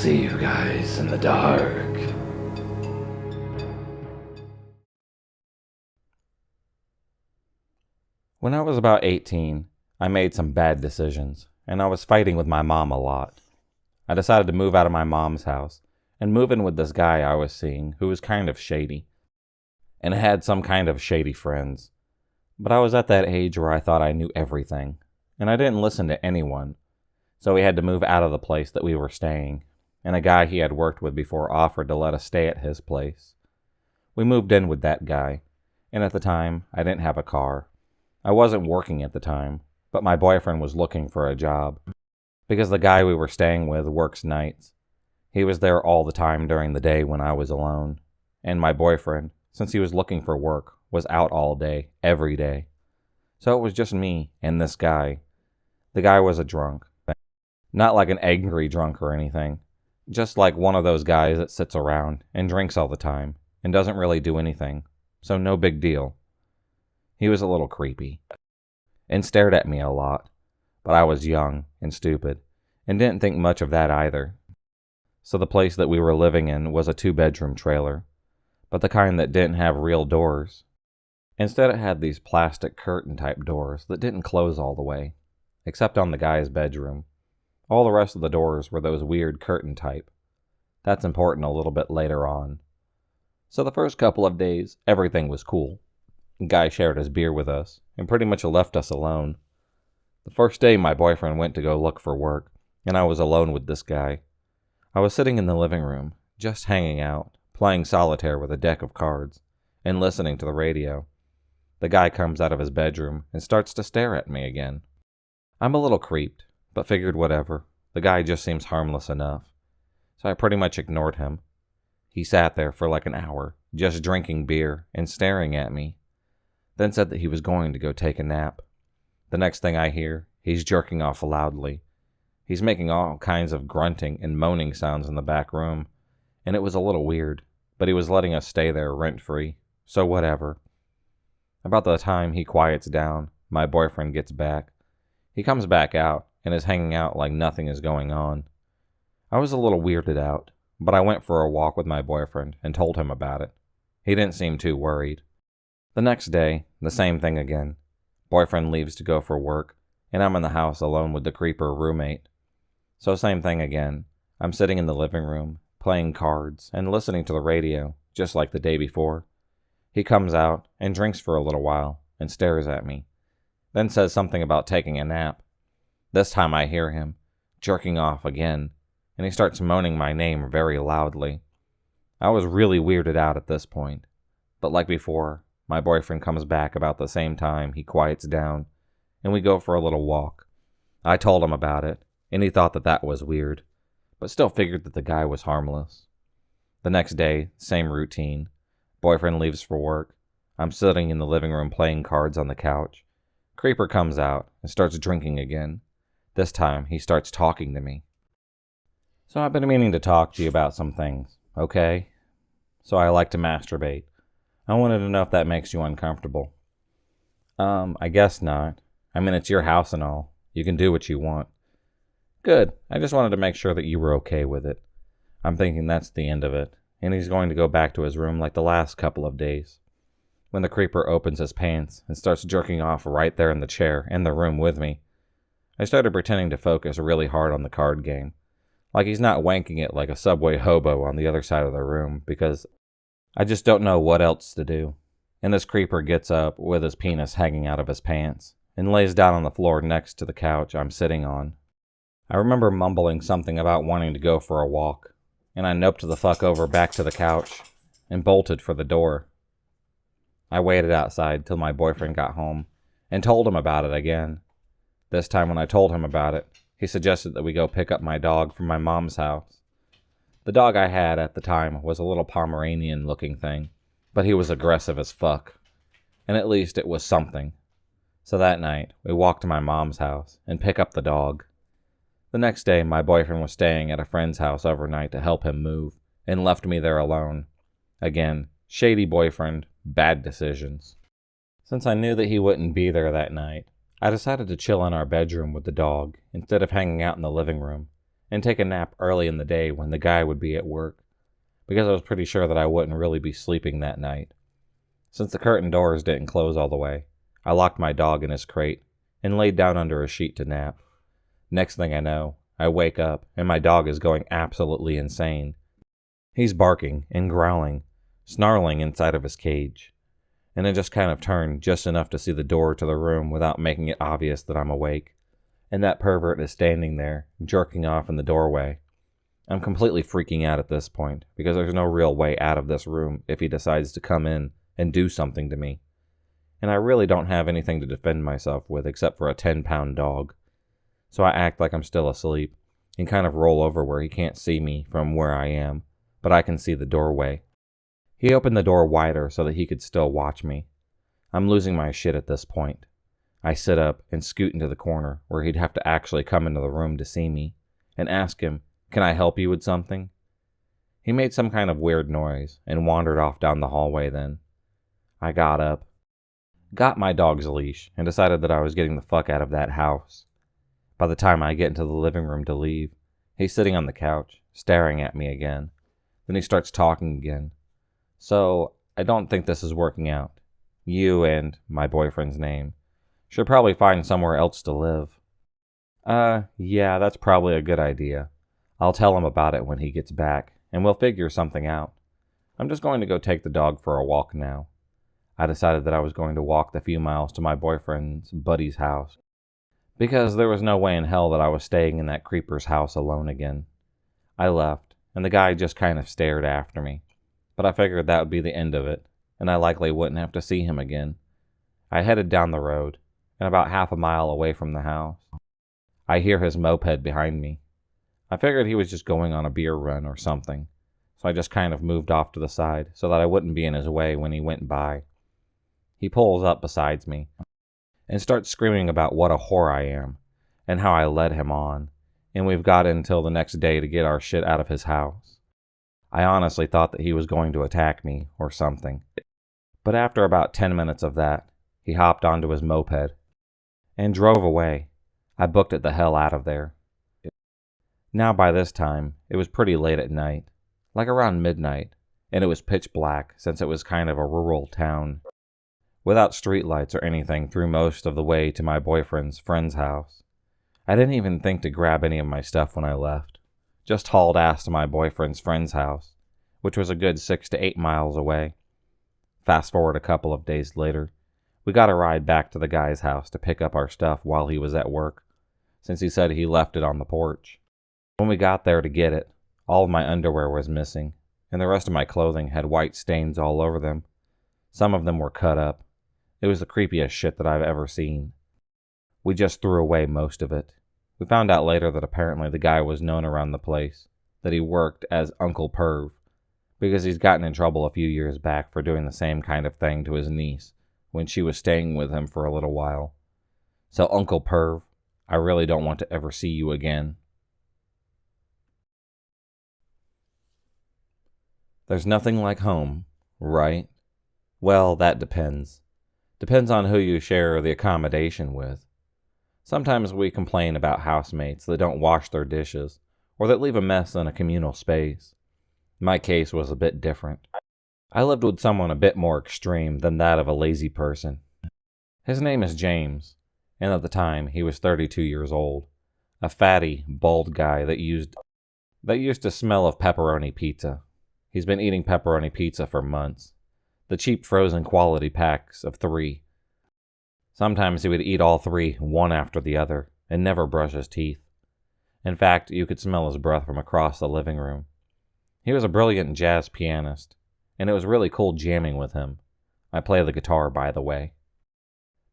see you guys in the dark. When I was about 18, I made some bad decisions, and I was fighting with my mom a lot. I decided to move out of my mom's house and move in with this guy I was seeing who was kind of shady, and had some kind of shady friends. But I was at that age where I thought I knew everything, and I didn't listen to anyone, so we had to move out of the place that we were staying, and a guy he had worked with before offered to let us stay at his place. We moved in with that guy, and at the time, I didn't have a car. I wasn't working at the time, but my boyfriend was looking for a job, because the guy we were staying with works nights. He was there all the time during the day when I was alone, and my boyfriend, since he was looking for work, was out all day, every day. So it was just me and this guy. The guy was a drunk. Not like an angry drunk or anything. Just like one of those guys that sits around and drinks all the time and doesn't really do anything. So no big deal. He was a little creepy and stared at me a lot, but I was young and stupid and didn't think much of that either. So the place that we were living in was a 2-bedroom trailer, but the kind that didn't have real doors. Instead, it had these plastic curtain type doors that didn't close all the way, except on the guy's bedroom. All the rest of the doors were those weird curtain type. That's important a little bit later on. So the first couple of days, everything was cool. The guy shared his beer with us and pretty much left us alone. The first day my boyfriend went to go look for work, and I was alone with this guy. I was sitting in the living room, just hanging out, playing solitaire with a deck of cards, and listening to the radio. The guy comes out of his bedroom and starts to stare at me again. I'm a little creeped, but figured whatever. The guy just seems harmless enough. So I pretty much ignored him. He sat there for like an hour, just drinking beer and staring at me. Then said that he was going to go take a nap. The next thing I hear, he's jerking off loudly. He's making all kinds of grunting and moaning sounds in the back room, and it was a little weird, but he was letting us stay there rent-free, so whatever. About the time he quiets down, my boyfriend gets back. He comes back out and is hanging out like nothing is going on. I was a little weirded out, but I went for a walk with my boyfriend and told him about it. He didn't seem too worried. The next day, the same thing again. Boyfriend leaves to go for work, and I'm in the house alone with the creeper roommate. So same thing again. I'm sitting in the living room, playing cards, and listening to the radio, just like the day before. He comes out and drinks for a little while and stares at me, then says something about taking a nap. This time I hear him, jerking off again, and he starts moaning my name very loudly. I was really weirded out at this point, but like before, my boyfriend comes back about the same time he quiets down, and we go for a little walk. I told him about it, and he thought that that was weird, but still figured that the guy was harmless. The next day, same routine. Boyfriend leaves for work. I'm sitting in the living room playing cards on the couch. Creeper comes out and starts drinking again. This time, he starts talking to me. So I've been meaning to talk to you about some things, okay? So I like to masturbate. I wanted to know if that makes you uncomfortable. I guess not. I mean, it's your house and all. You can do what you want. Good. I just wanted to make sure that you were okay with it. I'm thinking that's the end of it, and he's going to go back to his room like the last couple of days. When the creeper opens his pants and starts jerking off right there in the chair in the room with me, I started pretending to focus really hard on the card game, like he's not wanking it like a subway hobo on the other side of the room, because I just don't know what else to do. And this creeper gets up with his penis hanging out of his pants and lays down on the floor next to the couch I'm sitting on. I remember mumbling something about wanting to go for a walk, and I noped the fuck over back to the couch and bolted for the door. I waited outside till my boyfriend got home and told him about it again. This time when I told him about it, he suggested that we go pick up my dog from my mom's house. The dog I had at the time was a little Pomeranian-looking thing, but he was aggressive as fuck, and at least it was something. So that night, we walked to my mom's house and pick up the dog. The next day, my boyfriend was staying at a friend's house overnight to help him move, and left me there alone. Again, shady boyfriend, bad decisions. Since I knew that he wouldn't be there that night, I decided to chill in our bedroom with the dog instead of hanging out in the living room, and take a nap early in the day when the guy would be at work, because I was pretty sure that I wouldn't really be sleeping that night. Since the curtain doors didn't close all the way, I locked my dog in his crate and laid down under a sheet to nap. Next thing I know, I wake up and my dog is going absolutely insane. He's barking and growling, snarling inside of his cage, and I just kind of turned just enough to see the door to the room without making it obvious that I'm awake, and that pervert is standing there, jerking off in the doorway. I'm completely freaking out at this point, because there's no real way out of this room if he decides to come in and do something to me. And I really don't have anything to defend myself with except for a 10-pound dog. So I act like I'm still asleep and kind of roll over where he can't see me from where I am, but I can see the doorway. He opened the door wider so that he could still watch me. I'm losing my shit at this point. I sit up and scoot into the corner where he'd have to actually come into the room to see me and ask him, "Can I help you with something?" He made some kind of weird noise and wandered off down the hallway then. I got up, got my dog's leash, and decided that I was getting the fuck out of that house. By the time I get into the living room to leave, he's sitting on the couch, staring at me again. Then he starts talking again. "So, I don't think this is working out. You and my boyfriend's name should probably find somewhere else to live." Yeah, that's probably a good idea. I'll tell him about it when he gets back, and we'll figure something out. I'm just going to go take the dog for a walk now." I decided that I was going to walk the few miles to my boyfriend's buddy's house, because there was no way in hell that I was staying in that creeper's house alone again. I left, and the guy just kind of stared after me, but I figured that would be the end of it, and I likely wouldn't have to see him again. I headed down the road, and about half a mile away from the house, I hear his moped behind me. I figured he was just going on a beer run or something, so I just kind of moved off to the side so that I wouldn't be in his way when he went by. He pulls up beside me and starts screaming about what a whore I am and how I led him on, and we've got until the next day to get our shit out of his house. I honestly thought that he was going to attack me or something, but after about 10 minutes of that, he hopped onto his moped and drove away. I booked it the hell out of there. Now by this time, it was pretty late at night, like around midnight, and it was pitch black since it was kind of a rural town, without streetlights or anything through most of the way to my boyfriend's friend's house. I didn't even think to grab any of my stuff when I left. Just hauled ass to my boyfriend's friend's house, which was a good 6 to 8 miles away. Fast forward a couple of days later, we got a ride back to the guy's house to pick up our stuff while he was at work, since he said he left it on the porch. When we got there to get it, all of my underwear was missing, and the rest of my clothing had white stains all over them. Some of them were cut up. It was the creepiest shit that I've ever seen. We just threw away most of it. We found out later that apparently the guy was known around the place, that he worked as Uncle Perv, because he's gotten in trouble a few years back for doing the same kind of thing to his niece when she was staying with him for a little while. So Uncle Perv, I really don't want to ever see you again. There's nothing like home, right? Well, that depends. Depends on who you share the accommodation with. Sometimes we complain about housemates that don't wash their dishes, or that leave a mess in a communal space. My case was a bit different. I lived with someone a bit more extreme than that of a lazy person. His name is James, and at the time he was 32 years old. A fatty, bald guy that used to smell of pepperoni pizza. He's been eating pepperoni pizza for months. The cheap frozen quality packs of 3. Sometimes he would eat all 3, one after the other, and never brush his teeth. In fact, you could smell his breath from across the living room. He was a brilliant jazz pianist, and it was really cool jamming with him. I play the guitar, by the way.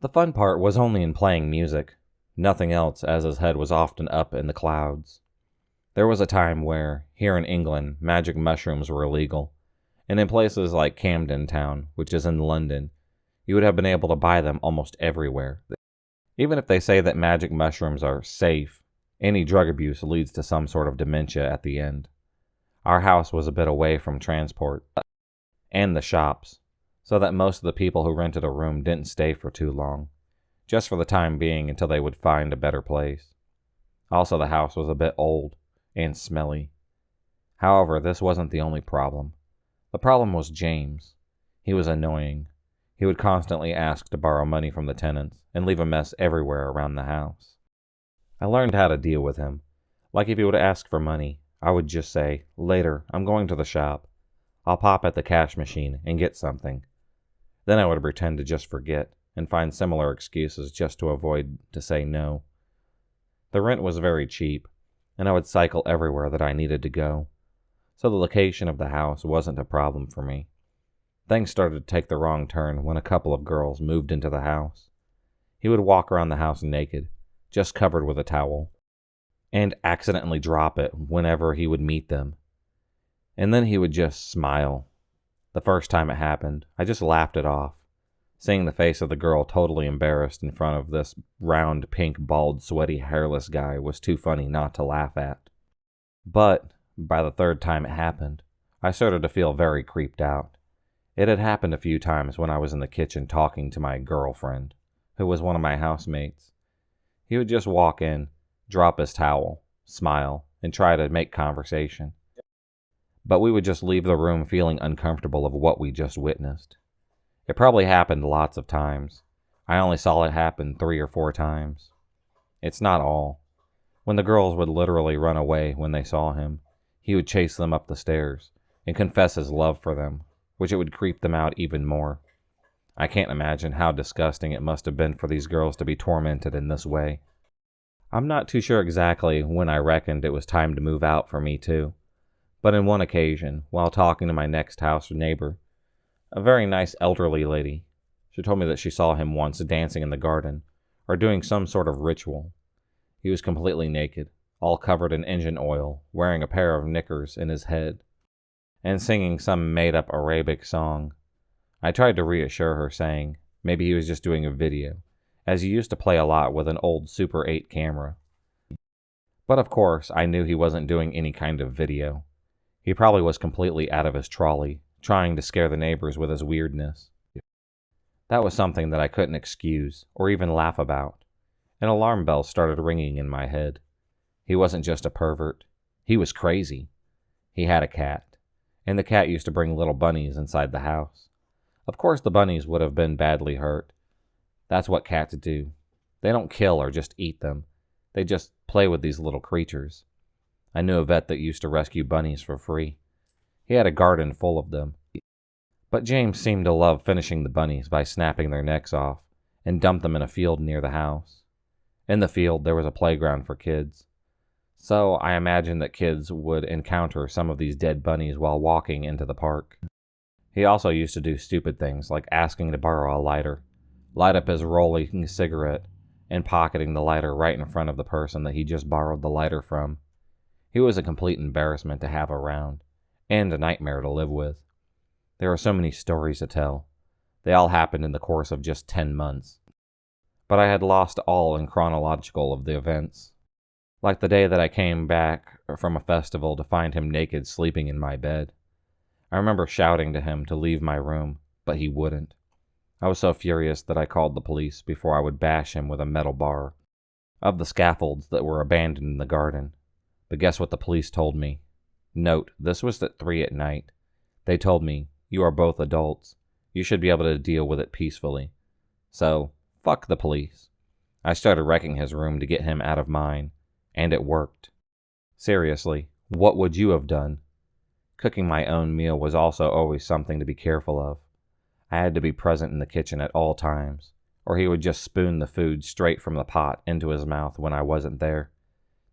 The fun part was only in playing music, nothing else, as his head was often up in the clouds. There was a time where, here in England, magic mushrooms were illegal, and in places like Camden Town, which is in London, you would have been able to buy them almost everywhere. Even if they say that magic mushrooms are safe, any drug abuse leads to some sort of dementia at the end. Our house was a bit away from transport and the shops, so that most of the people who rented a room didn't stay for too long, just for the time being until they would find a better place. Also, the house was a bit old, and smelly. However, this wasn't the only problem. The problem was James. He was annoying. He would constantly ask to borrow money from the tenants and leave a mess everywhere around the house. I learned how to deal with him. Like if he would ask for money, I would just say, "Later, I'm going to the shop. I'll pop at the cash machine and get something." Then I would pretend to just forget and find similar excuses just to avoid to say no. The rent was very cheap, and I would cycle everywhere that I needed to go, so the location of the house wasn't a problem for me. Things started to take the wrong turn when a couple of girls moved into the house. He would walk around the house naked, just covered with a towel, and accidentally drop it whenever he would meet them. And then he would just smile. The first time it happened, I just laughed it off. Seeing the face of the girl totally embarrassed in front of this round, pink, bald, sweaty, hairless guy was too funny not to laugh at. But by the third time it happened, I started to feel very creeped out. It had happened a few times when I was in the kitchen talking to my girlfriend, who was one of my housemates. He would just walk in, drop his towel, smile, and try to make conversation. But we would just leave the room feeling uncomfortable of what we just witnessed. It probably happened lots of times. I only saw it happen 3 or 4 times. It's not all. When the girls would literally run away when they saw him, he would chase them up the stairs and confess his love for them, which it would creep them out even more. I can't imagine how disgusting it must have been for these girls to be tormented in this way. I'm not too sure exactly when I reckoned it was time to move out for me too, but on one occasion, while talking to my next house neighbor, a very nice elderly lady, she told me that she saw him once dancing in the garden, or doing some sort of ritual. He was completely naked, all covered in engine oil, wearing a pair of knickers in his head, and singing some made-up Arabic song. I tried to reassure her, saying maybe he was just doing a video, as he used to play a lot with an old Super 8 camera. But of course, I knew he wasn't doing any kind of video. He probably was completely out of his trolley, trying to scare the neighbors with his weirdness. That was something that I couldn't excuse or even laugh about. An alarm bell started ringing in my head. He wasn't just a pervert. He was crazy. He had a cat, and the cat used to bring little bunnies inside the house. Of course, the bunnies would have been badly hurt. That's what cats do. They don't kill or just eat them. They just play with these little creatures. I knew a vet that used to rescue bunnies for free. He had a garden full of them. But James seemed to love finishing the bunnies by snapping their necks off and dumped them in a field near the house. In the field, there was a playground for kids. So I imagined that kids would encounter some of these dead bunnies while walking into the park. He also used to do stupid things like asking to borrow a lighter, light up his rolling cigarette, and pocketing the lighter right in front of the person that he just borrowed the lighter from. He was a complete embarrassment to have around, and a nightmare to live with. There are so many stories to tell. They all happened in the course of just 10 months. But I had lost all in chronological of the events. Like the day that I came back from a festival to find him naked sleeping in my bed. I remember shouting to him to leave my room, but he wouldn't. I was so furious that I called the police before I would bash him with a metal bar of the scaffolds that were abandoned in the garden. But guess what the police told me? Note, this was at 3 at night. They told me, "You are both adults. You should be able to deal with it peacefully." So, fuck the police. I started wrecking his room to get him out of mine, and it worked. Seriously, what would you have done? Cooking my own meal was also always something to be careful of. I had to be present in the kitchen at all times, or he would just spoon the food straight from the pot into his mouth when I wasn't there.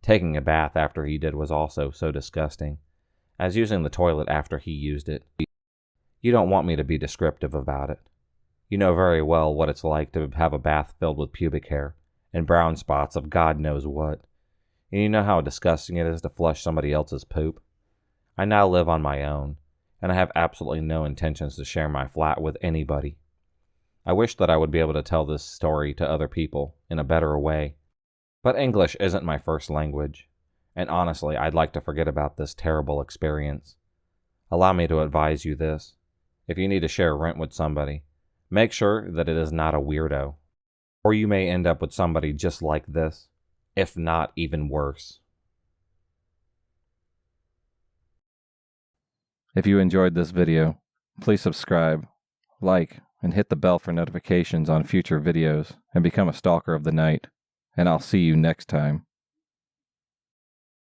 Taking a bath after he did was also so disgusting, as using the toilet after he used it. You don't want me to be descriptive about it. You know very well what it's like to have a bath filled with pubic hair and brown spots of God knows what. And you know how disgusting it is to flush somebody else's poop. I now live on my own, and I have absolutely no intentions to share my flat with anybody. I wish that I would be able to tell this story to other people in a better way, but English isn't my first language, and honestly, I'd like to forget about this terrible experience. Allow me to advise you this. If you need to share rent with somebody, make sure that it is not a weirdo, or you may end up with somebody just like this, if not even worse. If you enjoyed this video, please subscribe, like, and hit the bell for notifications on future videos and become a stalker of the night. And I'll see you next time.